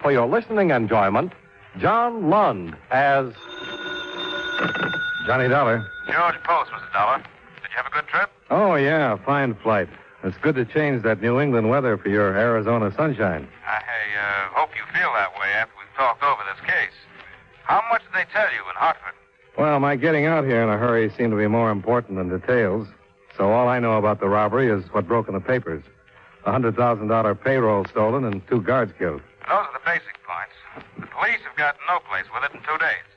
For your listening enjoyment, John Lund as Johnny Dollar. George Post, Mr. Dollar. Did you have a good trip? Oh, yeah, fine flight. It's good to change that New England weather for your Arizona sunshine. I hope you feel that way after we've talked over this case. How much did they tell you in Hartford? Well, my getting out here in a hurry seemed to be more important than details. So all I know about the robbery is what broke in the papers. A $100,000 payroll stolen and 2 guards killed. Those are the basic points. The police have got no place with it in 2 days.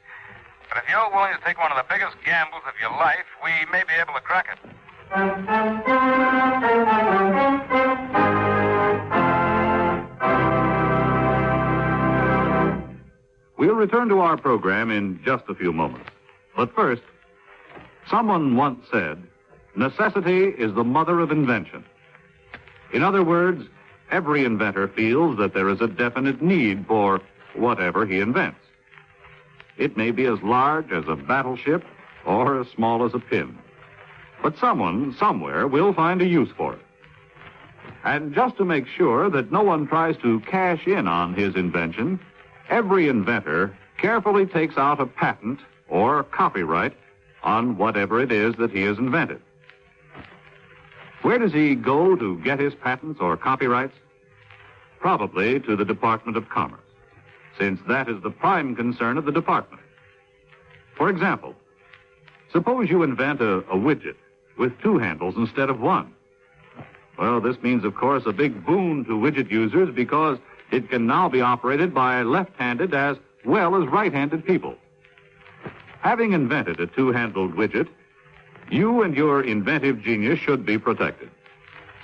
But if you're willing to take one of the biggest gambles of your life, we may be able to crack it. We'll return to our program in just a few moments. But first, someone once said, necessity is the mother of invention. In other words, every inventor feels that there is a definite need for whatever he invents. It may be as large as a battleship or as small as a pin. But someone, somewhere, will find a use for it. And just to make sure that no one tries to cash in on his invention, every inventor carefully takes out a patent or copyright on whatever it is that he has invented. Where does he go to get his patents or copyrights? Probably to the Department of Commerce, since that is the prime concern of the department. For example, suppose you invent a widget with 2 handles instead of 1. Well, this means, of course, a big boon to widget users because it can now be operated by left-handed as well as right-handed people. Having invented a 2-handled widget, you and your inventive genius should be protected.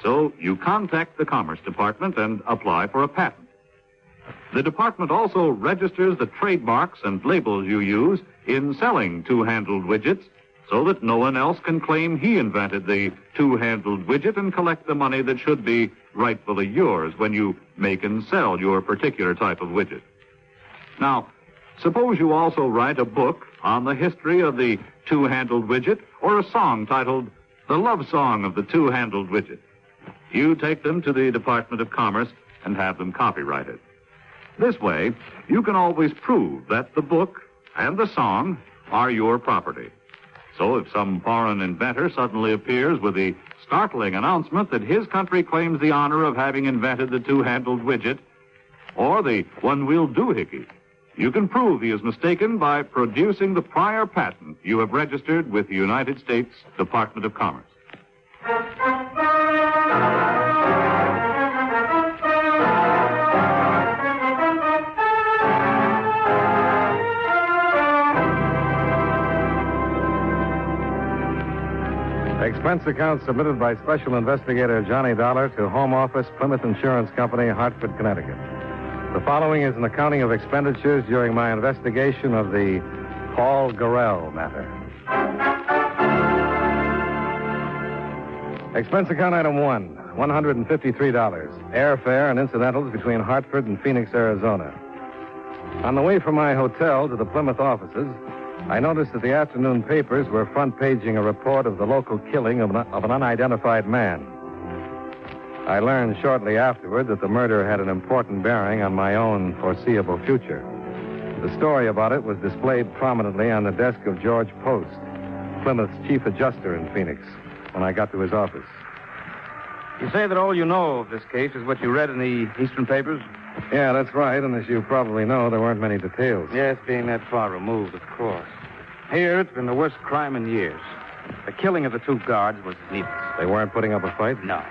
So you contact the Commerce Department and apply for a patent. The department also registers the trademarks and labels you use in selling 2-handled widgets so that no one else can claim he invented the 2-handled widget and collect the money that should be rightfully yours when you make and sell your particular type of widget. Now, suppose you also write a book on the history of the 2-handled widget or a song titled The Love Song of the 2-handled widget. You take them to the Department of Commerce and have them copyrighted. This way, you can always prove that the book and the song are your property. So if some foreign inventor suddenly appears with the startling announcement that his country claims the honor of having invented the 2-handled widget or the one-wheel doohickey, you can prove he is mistaken by producing the prior patent you have registered with the United States Department of Commerce. Expense account submitted by Special Investigator Johnny Dollar to Home Office, Plymouth Insurance Company, Hartford, Connecticut. The following is an accounting of expenditures during my investigation of the Paul Gorrell matter. Expense account item 1, $153. Airfare and incidentals between Hartford and Phoenix, Arizona. On the way from my hotel to the Plymouth offices, I noticed that the afternoon papers were front-paging a report of the local killing of an unidentified man. I learned shortly afterward that the murder had an important bearing on my own foreseeable future. The story about it was displayed prominently on the desk of George Post, Plymouth's chief adjuster in Phoenix, when I got to his office. You say that all you know of this case is what you read in the Eastern papers? Yeah, that's right, and as you probably know, there weren't many details. Yes, being that far removed, of course. Here, it's been the worst crime in years. The killing of the 2 guards was needless. They weren't putting up a fight? No.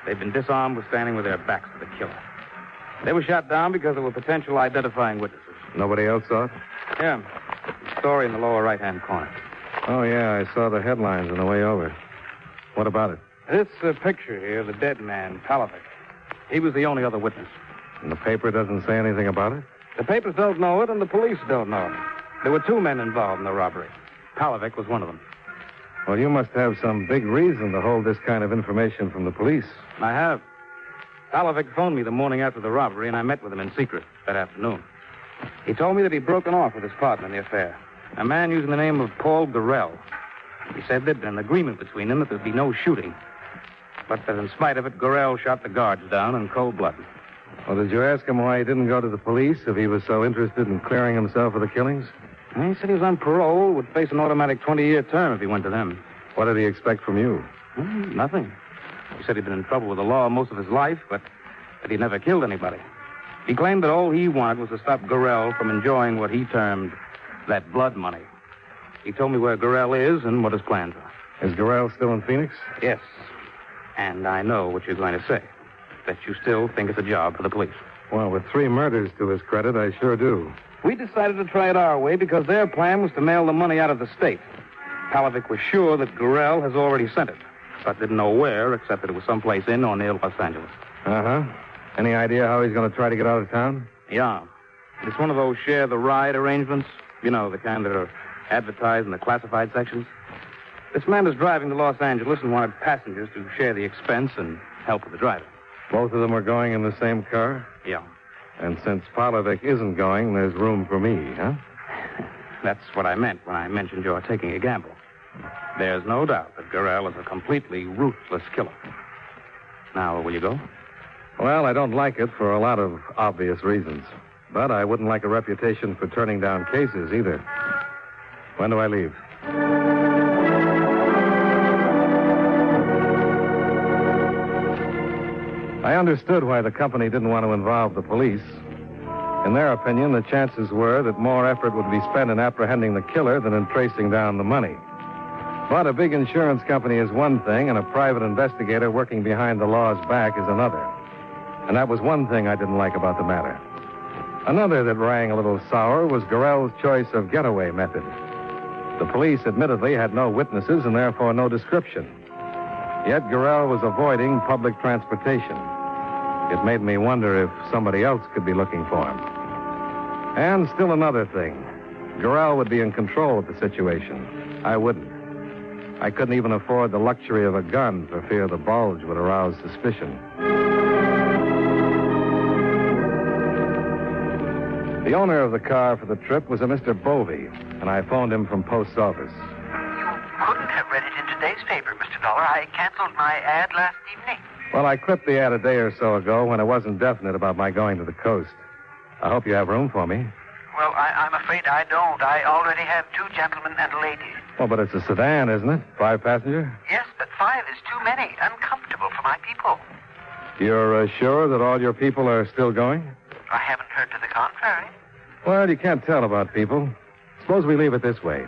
They've been disarmed with standing with their backs to the killer. They were shot down because there were potential identifying witnesses. Nobody else saw it? Yeah. Story in the lower right-hand corner. Oh, yeah, I saw the headlines on the way over. What about it? This picture here, the dead man, Palovic. He was the only other witness. And the paper doesn't say anything about it? The papers don't know it, and the police don't know it. There were 2 men involved in the robbery. Palovic was one of them. Well, you must have some big reason to hold this kind of information from the police. I have. Palovic phoned me the morning after the robbery, and I met with him in secret that afternoon. He told me that he'd broken off with his partner in the affair, a man using the name of Paul Gorrell. He said there'd been an agreement between them that there'd be no shooting, but that in spite of it, Gorrell shot the guards down in cold blood. Well, did you ask him why he didn't go to the police if he was so interested in clearing himself of the killings? He said he was on parole, would face an automatic 20-year term if he went to them. What did he expect from you? Nothing. He said he'd been in trouble with the law most of his life, but that he'd never killed anybody. He claimed that all he wanted was to stop Gorrell from enjoying what he termed that blood money. He told me where Gorrell is and what his plans are. Is Gorrell still in Phoenix? Yes. And I know what you're going to say. That you still think it's a job for the police. Well, with 3 murders to his credit, I sure do. We decided to try it our way because their plan was to mail the money out of the state. Palovich was sure that Gorrell has already sent it, but didn't know where, except that it was someplace in or near Los Angeles. Uh-huh. Any idea how he's going to try to get out of town? Yeah. It's one of those share-the-ride arrangements. You know, the kind that are advertised in the classified sections. This man is driving to Los Angeles and wanted passengers to share the expense and help with the driving. Both of them are going in the same car? Yeah. And since Palovich isn't going, there's room for me, huh? That's what I meant when I mentioned you're taking a gamble. There's no doubt that Gorrell is a completely ruthless killer. Now, will you go? Well, I don't like it for a lot of obvious reasons. But I wouldn't like a reputation for turning down cases either. When do I leave? I understood why the company didn't want to involve the police. In their opinion, the chances were that more effort would be spent in apprehending the killer than in tracing down the money. But a big insurance company is one thing, and a private investigator working behind the law's back is another. And that was one thing I didn't like about the matter. Another that rang a little sour was Gorrell's choice of getaway method. The police admittedly had no witnesses and therefore no description. Yet Gorrell was avoiding public transportation. It made me wonder if somebody else could be looking for him. And still another thing. Gorrell would be in control of the situation. I wouldn't. I couldn't even afford the luxury of a gun for fear the bulge would arouse suspicion. The owner of the car for the trip was a Mr. Bovey, and I phoned him from post office. You couldn't have read it in today's paper, Mr. Dollar. I canceled my ad last evening. Well, I clipped the ad a day or so ago when I wasn't definite about my going to the coast. I hope you have room for me. Well, I'm afraid I don't. I already have 2 gentlemen and a lady. Well, but it's a sedan, isn't it? 5-passenger? Yes, but 5 is too many. Uncomfortable for my people. You're sure that all your people are still going? I haven't heard to the contrary. Well, you can't tell about people. Suppose we leave it this way.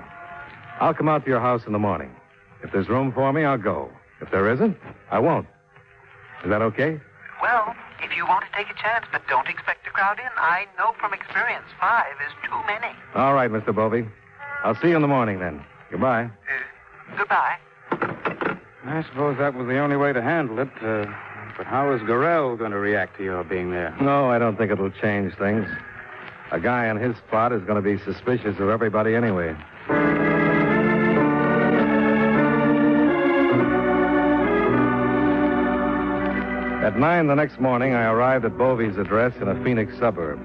I'll come out to your house in the morning. If there's room for me, I'll go. If there isn't, I won't. Is that okay? Well, if you want to take a chance, but don't expect to crowd in. I know from experience 5 is too many. All right, Mr. Bovey. I'll see you in the morning then. Goodbye. Goodbye. I suppose that was the only way to handle it. But how is Gorrell going to react to your being there? No, I don't think it'll change things. A guy on his spot is going to be suspicious of everybody anyway. At 9 the next morning, I arrived at Bovey's address in a Phoenix suburb.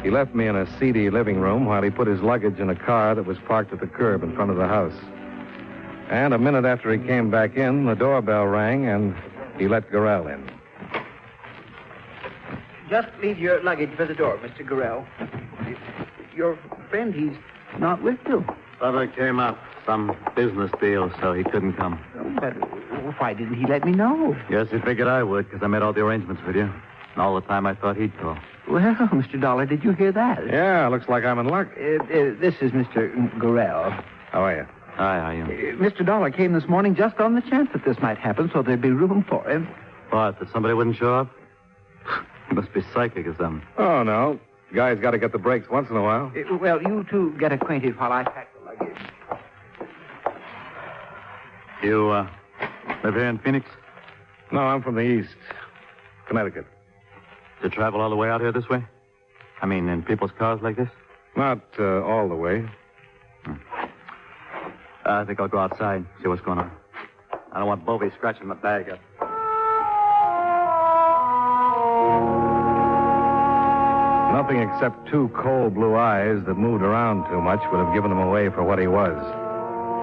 He left me in a seedy living room while he put his luggage in a car that was parked at the curb in front of the house. And a minute after he came back in, the doorbell rang, and he let Gorrell in. Just leave your luggage by the door, Mr. Gorrell. Your friend, he's not with you. Brother came up. Some business deal, so he couldn't come. But why didn't he let me know? Yes, he figured I would, because I made all the arrangements with you. And all the time I thought he'd call. Well, Mr. Dollar, did you hear that? Yeah, looks like I'm in luck. This is Mr. Gorrell. How are you? Hi, how are you? Mr. Dollar came this morning just on the chance that this might happen, so there'd be room for him. What, that somebody wouldn't show up? He must be psychic or something. Oh, no. Guy's got to get the breaks once in a while. Well, you two get acquainted while I pack the luggage. You, live here in Phoenix? No, I'm from the East. Connecticut. To travel all the way out here this way? I mean, in people's cars like this? Not all the way. I think I'll go outside, see what's going on. I don't want Bovey scratching my bag up. Nothing except 2 cold blue eyes that moved around too much would have given him away for what he was.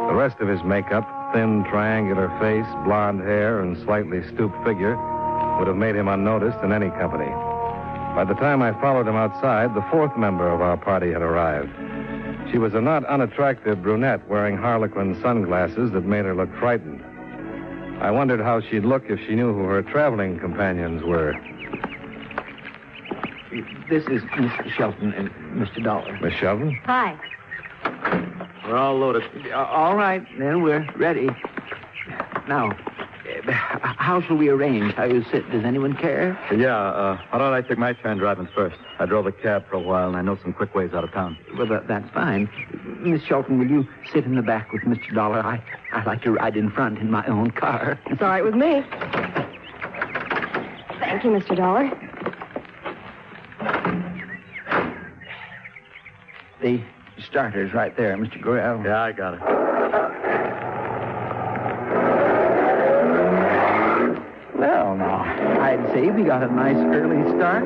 The rest of his makeup, thin, triangular face, blonde hair, and slightly stooped figure, would have made him unnoticed in any company. By the time I followed him outside, the fourth member of our party had arrived. She was a not unattractive brunette wearing harlequin sunglasses that made her look frightened. I wondered how she'd look if she knew who her traveling companions were. This is Mr. Shelton and Mr. Dollar. Miss Shelton? Hi. We're all loaded. All right, then we're ready. Now, how shall we arrange how you sit? Does anyone care? Yeah, why don't I take my turn driving first? I drove a cab for a while, and I know some quick ways out of town. Well, that's fine. Miss Shelton, will you sit in the back with Mr. Dollar? I like to ride in front in my own car. It's all right with me. Thank you, Mr. Dollar. The starter's right there, Mr. Gorrell. Yeah, I got it. Well, now, I'd say we got a nice early start.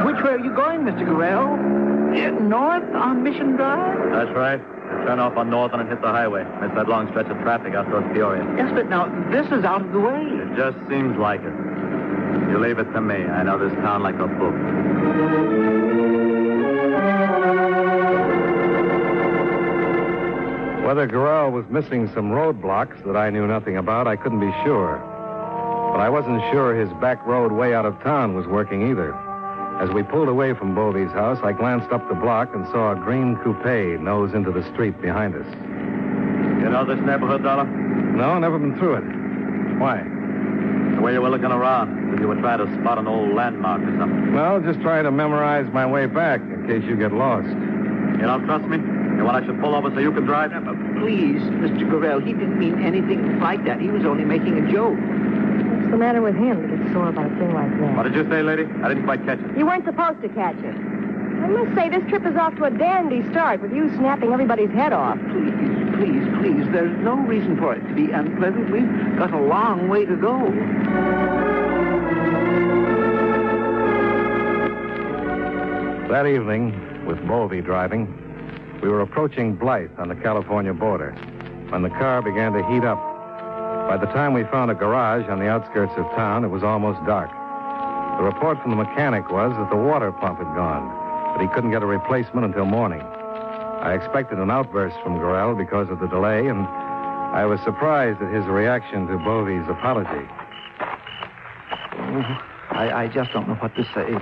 Which way are you going, Mr. Gorrell? North on Mission Drive? That's right. I turn off on Northern and hit the highway. Miss that long stretch of traffic out towards Peoria. Yes, but now, this is out of the way. It just seems like it. You leave it to me. I know this town like a book. Whether Gorrell was missing some roadblocks that I knew nothing about, I couldn't be sure. But I wasn't sure his back road way out of town was working either. As we pulled away from Bovey's house, I glanced up the block and saw a green coupe nose into the street behind us. You know this neighborhood, Dollar? No, never been through it. Why? The way you were looking around, if you were trying to spot an old landmark or something. Well, just trying to memorize my way back in case you get lost. You don't trust me? You want I should pull over so you can drive? Please, Mr. Gorrell, he didn't mean anything like that. He was only making a joke. What's the matter with him to get sore about a thing like that? What did you say, lady? I didn't quite catch it. You weren't supposed to catch it. I must say, this trip is off to a dandy start with you snapping everybody's head off. Please, there's no reason for it to be unpleasant. We've got a long way to go. That evening, with Bovey driving, we were approaching Blythe on the California border when the car began to heat up. By the time we found a garage on the outskirts of town, it was almost dark. The report from the mechanic was that the water pump had gone, but he couldn't get a replacement until morning. I expected an outburst from Gorrell because of the delay, and I was surprised at his reaction to Bovey's apology. I just don't know what to say.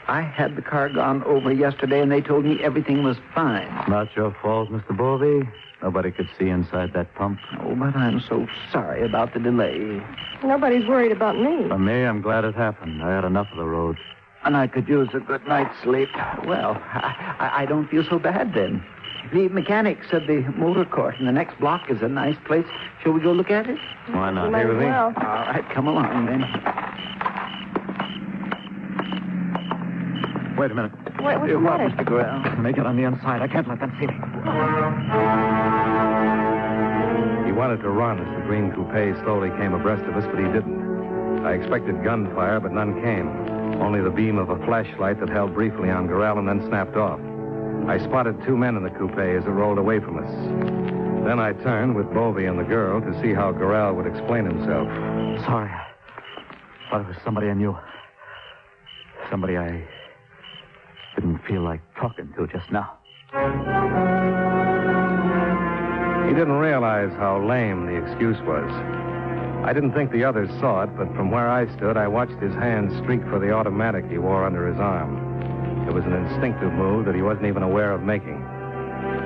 I had the car gone over yesterday, and they told me everything was fine. Not your fault, Mr. Bovey. Nobody could see inside that pump. Oh, but I'm so sorry about the delay. Nobody's worried about me. For me, I'm glad it happened. I had enough of the road. And I could use a good night's sleep. Well, I don't feel so bad then. The mechanic said the motor court in the next block is a nice place. Shall we go look at it? Why not? Might as well. All right, come along then. Wait a minute. What's the What, matter? Mr. Gorrell? Let me get on the inside. I can't let them see me. He wanted to run as the green coupe slowly came abreast of us, but he didn't. I expected gunfire, but none came. Only the beam of a flashlight that held briefly on Gorrell and then snapped off. I spotted two men in the coupe as it rolled away from us. Then I turned with Bovey and the girl to see how Gorrell would explain himself. Sorry. Thought it was somebody I knew. Somebody I didn't feel like talking to just now. He didn't realize how lame the excuse was. I didn't think the others saw it, but from where I stood, I watched his hand streak for the automatic he wore under his arm. It was an instinctive move that he wasn't even aware of making.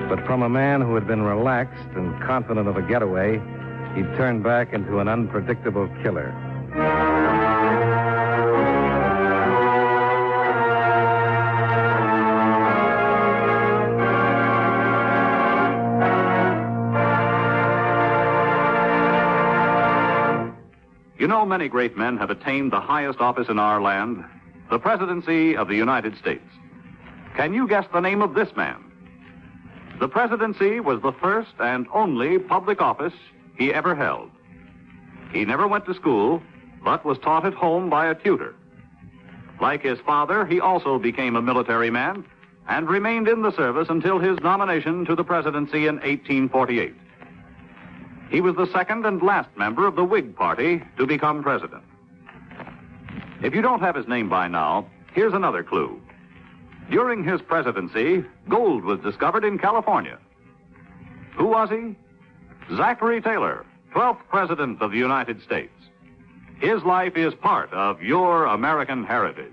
But from a man who had been relaxed and confident of a getaway, he'd turned back into an unpredictable killer. You know, many great men have attained the highest office in our land, the presidency of the United States. Can you guess the name of this man? The presidency was the first and only public office he ever held. He never went to school, but was taught at home by a tutor. Like his father, he also became a military man and remained in the service until his nomination to the presidency in 1848. He was the second and last member of the Whig Party to become president. If you don't have his name by now, here's another clue. During his presidency, gold was discovered in California. Who was he? Zachary Taylor, 12th President of the United States. His life is part of your American heritage.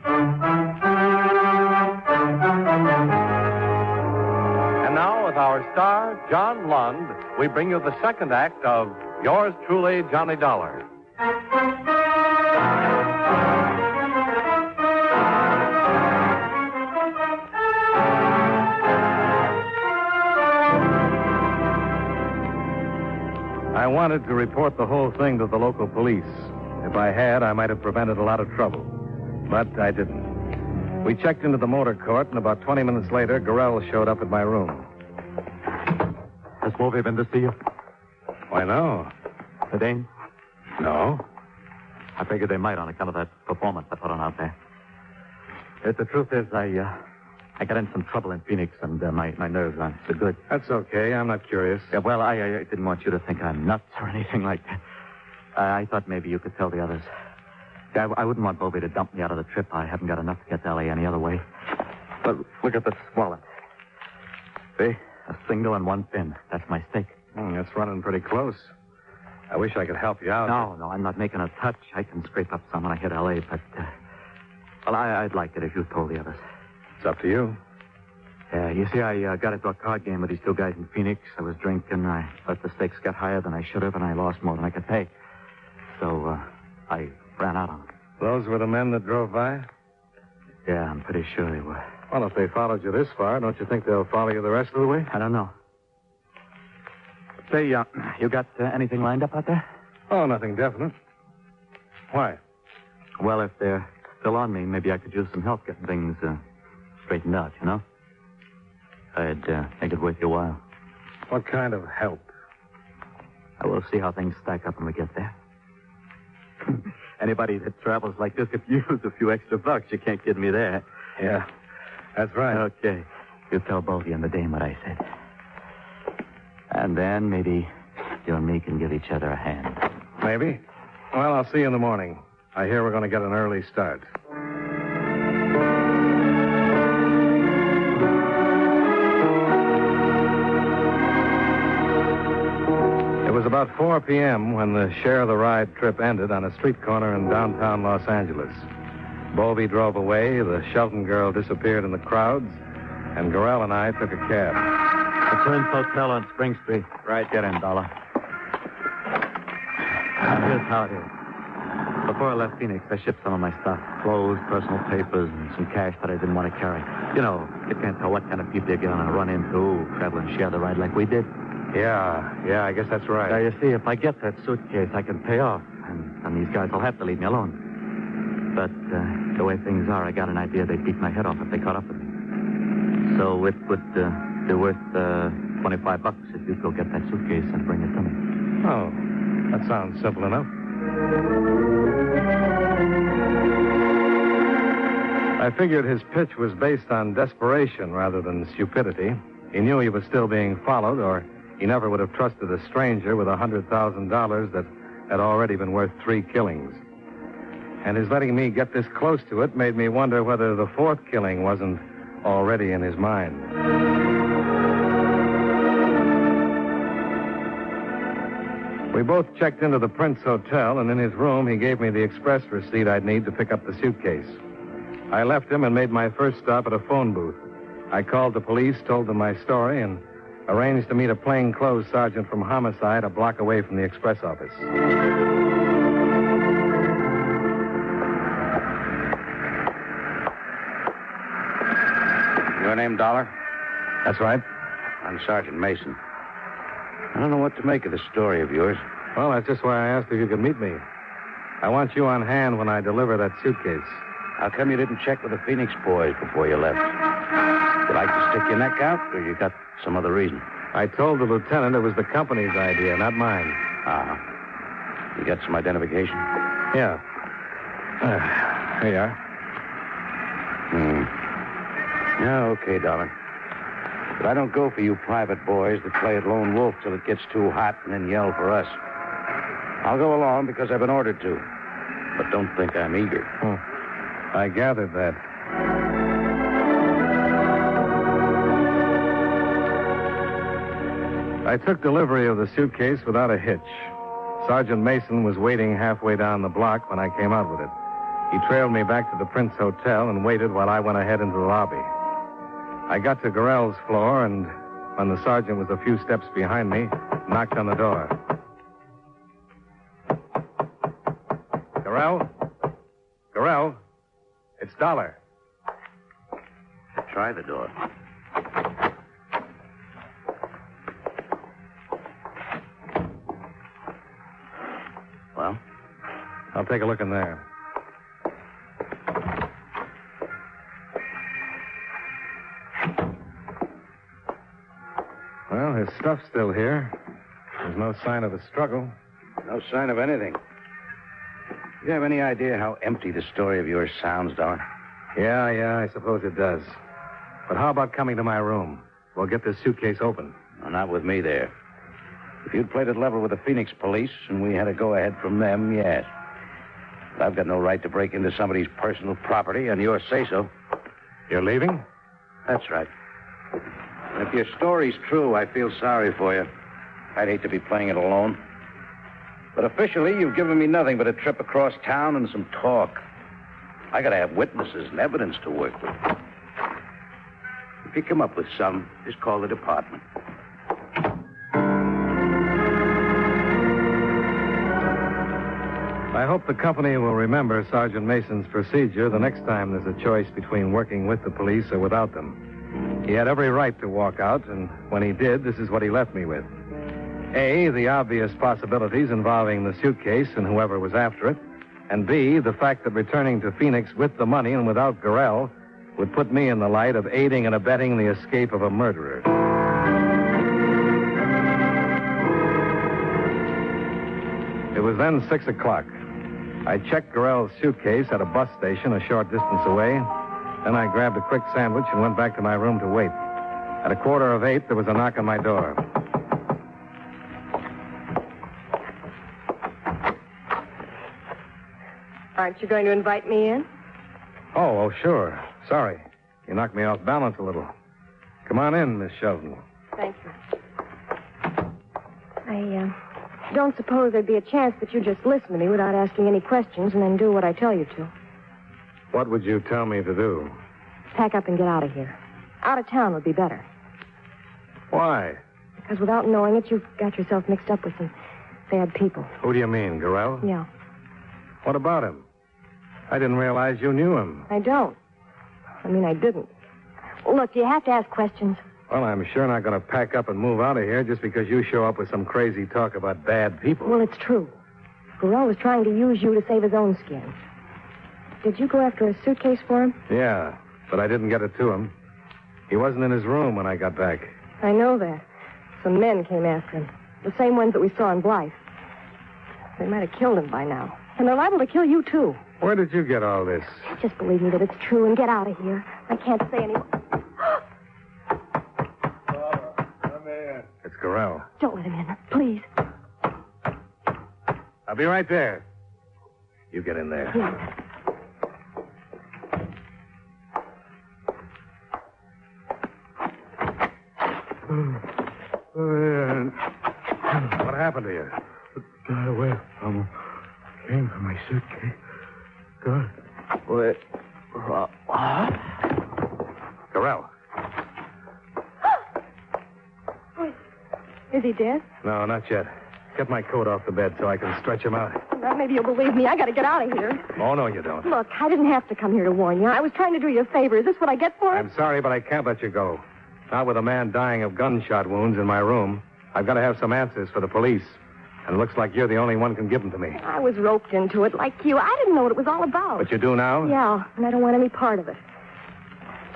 And now, with our star, John Lund, we bring you the second act of Yours Truly, Johnny Dollar. I wanted to report the whole thing to the local police. If I had, I might have prevented a lot of trouble. But I didn't. We checked into the motor court, and about 20 minutes later, Gorrell showed up at my room. Has Wolvie been to see you? Why, no. The Dane? No. I figured they might on account of that performance I put on out there. The truth is, I got in some trouble in Phoenix, and my nerves aren't so good. That's okay. I'm not curious. Yeah, well, I didn't want you to think I'm nuts or anything like that. I thought maybe you could tell the others. Yeah, I wouldn't want Bobby to dump me out of the trip. I haven't got enough to get to L.A. any other way. But look at this wallet. See? A single and one pin. That's my stake. That's running pretty close. I wish I could help you out. No, I'm not making a touch. I can scrape up some when I hit L.A., but... well, I'd like it if you told the others. It's up to you. Yeah, you see, I got into a card game with these two guys in Phoenix. I was drinking. I let the stakes get higher than I should have, and I lost more than I could pay. So, I ran out on them. Those were the men that drove by? Yeah, I'm pretty sure they were. Well, if they followed you this far, don't you think they'll follow you the rest of the way? I don't know. Say, you got anything lined up out there? Oh, nothing definite. Why? Well, if they're still on me, maybe I could use some help getting things straightened out, you know? I'd make it worth your while. What kind of help? I will see how things stack up when we get there. Anybody that travels like this could use a few extra bucks. You can't kid me there. Yeah, that's right. Okay. You tell Bovey and the dame what I said. And then maybe you and me can give each other a hand. Maybe. Well, I'll see you in the morning. I hear we're going to get an early start. It was about 4 p.m. when the Share the Ride trip ended on a street corner in downtown Los Angeles. Bovey drove away, the Shelton girl disappeared in the crowds, and Gorrell and I took a cab. The Twins Hotel on Spring Street. Right. Get in, Dollar. Now, here's how it is. Before I left Phoenix, I shipped some of my stuff. Clothes, personal papers, and some cash that I didn't want to carry. You know, you can't tell what kind of people you're going to run into, travel and share the ride like we did. Yeah, I guess that's right. Now, you see, if I get that suitcase, I can pay off, and these guys will have to leave me alone. But the way things are, I got an idea they'd beat my head off if they caught up with me. So it would be worth $25 if you'd go get that suitcase and bring it to me. Oh, that sounds simple enough. I figured his pitch was based on desperation rather than stupidity. He knew he was still being followed, or he never would have trusted a stranger with $100,000 that had already been worth 3 killings. And his letting me get this close to it made me wonder whether the 4th killing wasn't already in his mind. We both checked into the Prince Hotel, and in his room, he gave me the express receipt I'd need to pick up the suitcase. I left him and made my first stop at a phone booth. I called the police, told them my story, and arranged to meet a plainclothes sergeant from homicide a block away from the express office. Your name, Dollar? That's right. I'm Sergeant Mason. I don't know what to make of this story of yours. Well, that's just why I asked if you could meet me. I want you on hand when I deliver that suitcase. How come you didn't check with the Phoenix boys before you left? You like to stick your neck out, or you got some other reason? I told the lieutenant it was the company's idea, not mine. You got some identification? Yeah. Here you are. Yeah, okay, Dollar. But I don't go for you private boys that play at lone wolf till it gets too hot and then yell for us. I'll go along because I've been ordered to. But don't think I'm eager. I gathered that. I took delivery of the suitcase without a hitch. Sergeant Mason was waiting halfway down the block when I came out with it. He trailed me back to the Prince Hotel and waited while I went ahead into the lobby. I got to Gorrell's floor, and when the sergeant was a few steps behind me, knocked on the door. Gorrell? Gorrell? It's Dollar. Try the door. Well? I'll take a look in there. Well, his stuff's still here. There's no sign of a struggle. No sign of anything. Do you have any idea how empty the story of yours sounds, Dollar? Yeah, I suppose it does. But how about coming to my room? We'll get this suitcase open. No, not with me there. If you'd played it level with the Phoenix police and we had a go-ahead from them, yes. But I've got no right to break into somebody's personal property on your say-so. You're leaving? That's right. And if your story's true, I feel sorry for you. I'd hate to be playing it alone. But officially, you've given me nothing but a trip across town and some talk. I gotta have witnesses and evidence to work with. If you come up with some, just call the department. I hope the company will remember Sergeant Mason's procedure the next time there's a choice between working with the police or without them. He had every right to walk out, and when he did, this is what he left me with. A, the obvious possibilities involving the suitcase and whoever was after it, and B, the fact that returning to Phoenix with the money and without Gorrell would put me in the light of aiding and abetting the escape of a murderer. It was then 6 o'clock. I checked Gorrell's suitcase at a bus station a short distance away. Then I grabbed a quick sandwich and went back to my room to wait. At 7:45, there was a knock on my door. Aren't you going to invite me in? Oh, sure. Sorry. You knocked me off balance a little. Come on in, Miss Shelton. Thank you. I don't suppose there'd be a chance that you just listen to me without asking any questions and then do what I tell you to. What would you tell me to do? Pack up and get out of here. Out of town would be better. Why? Because without knowing it, you've got yourself mixed up with some bad people. Who do you mean, Gorrell? Yeah. What about him? I didn't realize you knew him. I don't. I mean, I didn't. Look, do you have to ask questions? Well, I'm sure not going to pack up and move out of here just because you show up with some crazy talk about bad people. Well, it's true. Gorrell was trying to use you to save his own skin. Did you go after a suitcase for him? Yeah, but I didn't get it to him. He wasn't in his room when I got back. I know that. Some men came after him. The same ones that we saw in Blythe. They might have killed him by now. And they're liable to kill you, too. Where did you get all this? Just believe me that it's true and get out of here. I can't say any more. Come in. It's Gorrell. Don't let him in, please. I'll be right there. You get in there. Yeah. What happened to you? Got away from came for my suitcase. Good. Wait. Gorrell. Is he dead? No, not yet. Get my coat off the bed so I can stretch him out. Well, maybe you'll believe me. I got to get out of here. Oh, no, you don't. Look, I didn't have to come here to warn you. I was trying to do you a favor. Is this what I get for it? I'm sorry, but I can't let you go. Not with a man dying of gunshot wounds in my room. I've got to have some answers for the police. And it looks like you're the only one who can give them to me. I was roped into it like you. I didn't know what it was all about. But you do now? Yeah, and I don't want any part of it.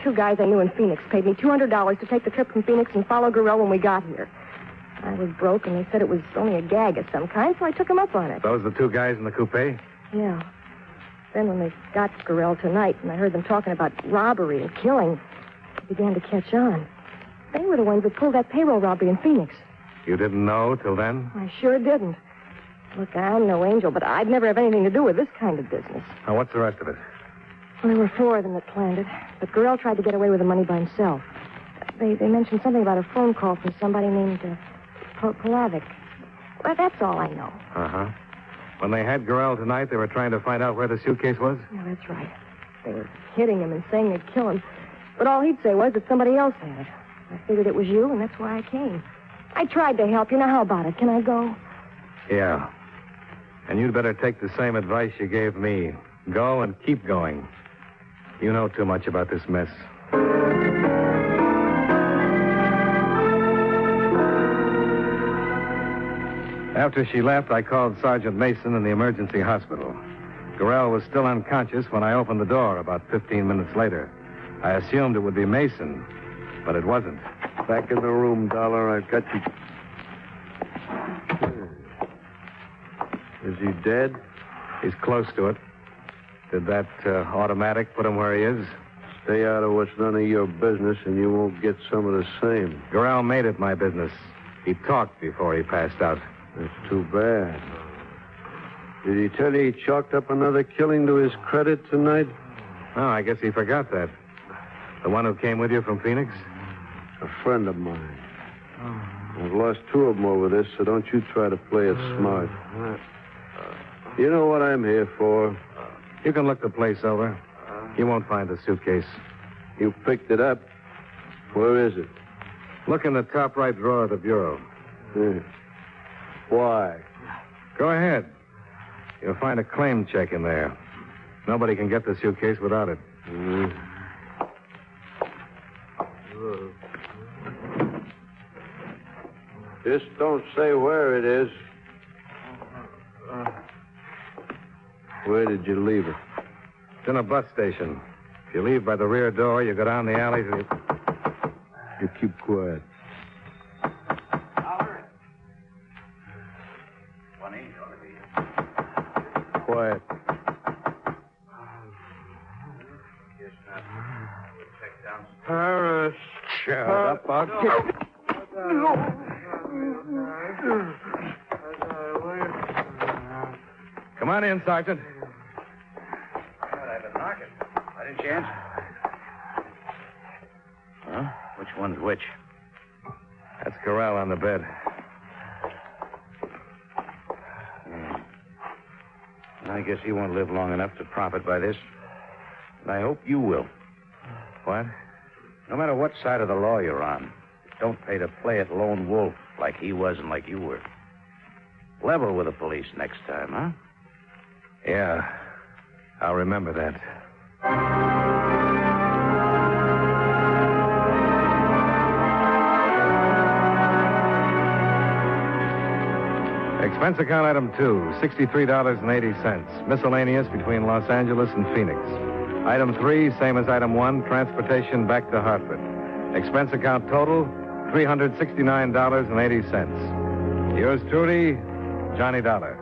2 guys I knew in Phoenix paid me $200 to take the trip from Phoenix and follow Gorrell when we got here. I was broke, and they said it was only a gag of some kind, so I took them up on it. Those the 2 guys in the coupe? Yeah. Then when they got Gorrell tonight, and I heard them talking about robbery and killing, it began to catch on. They were the ones that pulled that payroll robbery in Phoenix. You didn't know till then? I sure didn't. Look, I'm no angel, but I'd never have anything to do with this kind of business. Now, what's the rest of it? Well, there were 4 of them that planned it, but Gorrell tried to get away with the money by himself. They mentioned something about a phone call from somebody named Polavic. Well, that's all I know. Uh-huh. When they had Gorrell tonight, they were trying to find out where the suitcase was? Yeah, that's right. They were hitting him and saying they'd kill him. But all he'd say was that somebody else had it. I figured it was you, and that's why I came. I tried to help you. Now, how about it? Can I go? Yeah. And you'd better take the same advice you gave me. Go and keep going. You know too much about this mess. After she left, I called Sergeant Mason in the emergency hospital. Gorrell was still unconscious when I opened the door about 15 minutes later. I assumed it would be Mason, but it wasn't. Back in the room, Dollar. I've got you. Is he dead? He's close to it. Did that automatic put him where he is? Stay out of what's none of your business, and you won't get some of the same. Gorrell made it my business. He talked before he passed out. That's too bad. Did he tell you he chalked up another killing to his credit tonight? Oh, I guess he forgot that. The one who came with you from Phoenix? A friend of mine. I've lost 2 of them over this, so don't you try to play it smart. You know what I'm here for. You can look the place over. You won't find the suitcase. You picked it up. Where is it? Look in the top right drawer of the bureau. Why? Go ahead. You'll find a claim check in there. Nobody can get the suitcase without it. Just don't say where it is. Where did you leave it? It's in a bus station. If you leave by the rear door, you go down the alley to the... You keep quiet. Quiet. Paris. Shut up. I'll get... Come on in, Sergeant. I've been knocking. Why didn't you answer? Huh? Which one's which? That's Gorrell on the bed. I guess he won't live long enough to profit by this. And I hope you will. What? No matter what side of the law you're on, don't pay to play at lone wolf like he was and like you were. Level with the police next time, huh? Yeah. I'll remember that. Expense account item 2, $63.80. Miscellaneous between Los Angeles and Phoenix. Item 3, same as item 1, transportation back to Hartford. Expense account total, $369.80. Yours truly, Johnny Dollar.